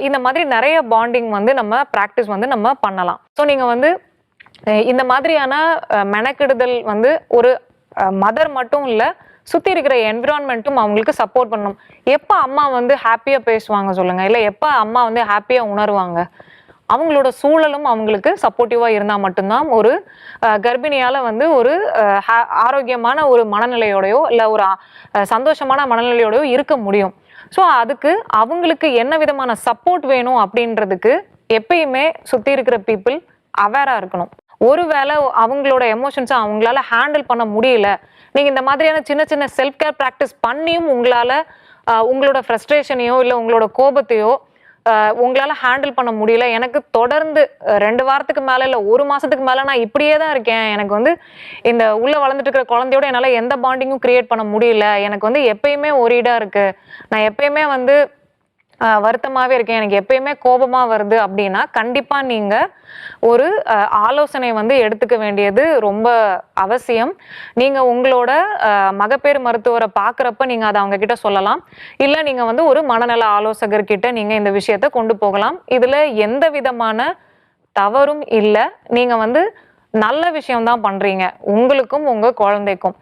இந்த மாதிரி நிறைய பாண்டிங் வந்து நம்ம பிராக்டிஸ் வந்து நம்ம பண்ணலாம். ஸோ நீங்க வந்து இந்த மாதிரியான மெனக்கெடுதல் வந்து ஒரு மதர் மட்டும் இல்ல, சுத்தி இருக்கிற என்விரான்மெண்ட்டும் அவங்களுக்கு சப்போர்ட் பண்ணணும். எப்ப அம்மா வந்து ஹாப்பியா பேசுவாங்க சொல்லுங்க? இல்ல எப்ப அம்மா வந்து ஹாப்பியா உணருவாங்க? அவங்களோட சூழலும் அவங்களுக்கு சப்போர்ட்டிவா இருந்தா மட்டும்தான் ஒரு கர்ப்பிணியால வந்து ஒரு ஆரோக்கியமான ஒரு மனநிலையோடயோ இல்ல ஒரு சந்தோஷமான மனநிலையோடயோ இருக்க முடியும். ஸோ அதுக்கு அவங்களுக்கு என்ன விதமான சப்போர்ட் வேணும் அப்படின்றதுக்கு எப்பயுமே சுத்தி இருக்கிற பீப்புள் அவேரா இருக்கணும். ஒருவேளை அவங்களோட எமோஷன்ஸை அவங்களால ஹேண்டில் பண்ண முடியல, நீங்க இந்த மாதிரியான சின்ன சின்ன செல்ஃப் கேர் ப்ராக்டிஸ் பண்ணியும் உங்களால உங்களோட ஃப்ரஸ்ட்ரேஷனையோ இல்லை உங்களோட கோபத்தையோ உங்களால ஹேண்டில் பண்ண முடியல, எனக்கு தொடர்ந்து 2 வாரத்துக்கு மேல இல்ல 1 மாசத்துக்கு மேல நான் இப்படியே தான் இருக்கேன், எனக்கு வந்து இந்த உள்ள வளர்ந்துட்டு இருக்கிற குழந்தையோட என்னால எந்த பாண்டிங்கும் கிரியேட் பண்ண முடியல, எனக்கு வந்து எப்பயுமே ஒரீடா இருக்கு, நான் எப்பயுமே வந்து வருத்தமாவே இருக்கேன், எனக்கு எப்பயுமே கோபமா வருது அப்படின்னா கண்டிப்பா நீங்க ஒரு ஆலோசனை வந்து எடுத்துக்க வேண்டியது ரொம்ப அவசியம். நீங்க உங்களோட மகப்பேறு மருத்துவரை பார்க்குறப்ப நீங்க அதை அவங்க கிட்ட சொல்லலாம். இல்ல நீங்க வந்து ஒரு மனநல ஆலோசகர்கிட்ட நீங்க இந்த விஷயத்த கொண்டு போகலாம். இதுல எந்த விதமான தவறும் இல்ல. நீங்க வந்து நல்ல விஷயம் தான் பண்றீங்க, உங்களுக்கும் உங்க குழந்தைக்கும்.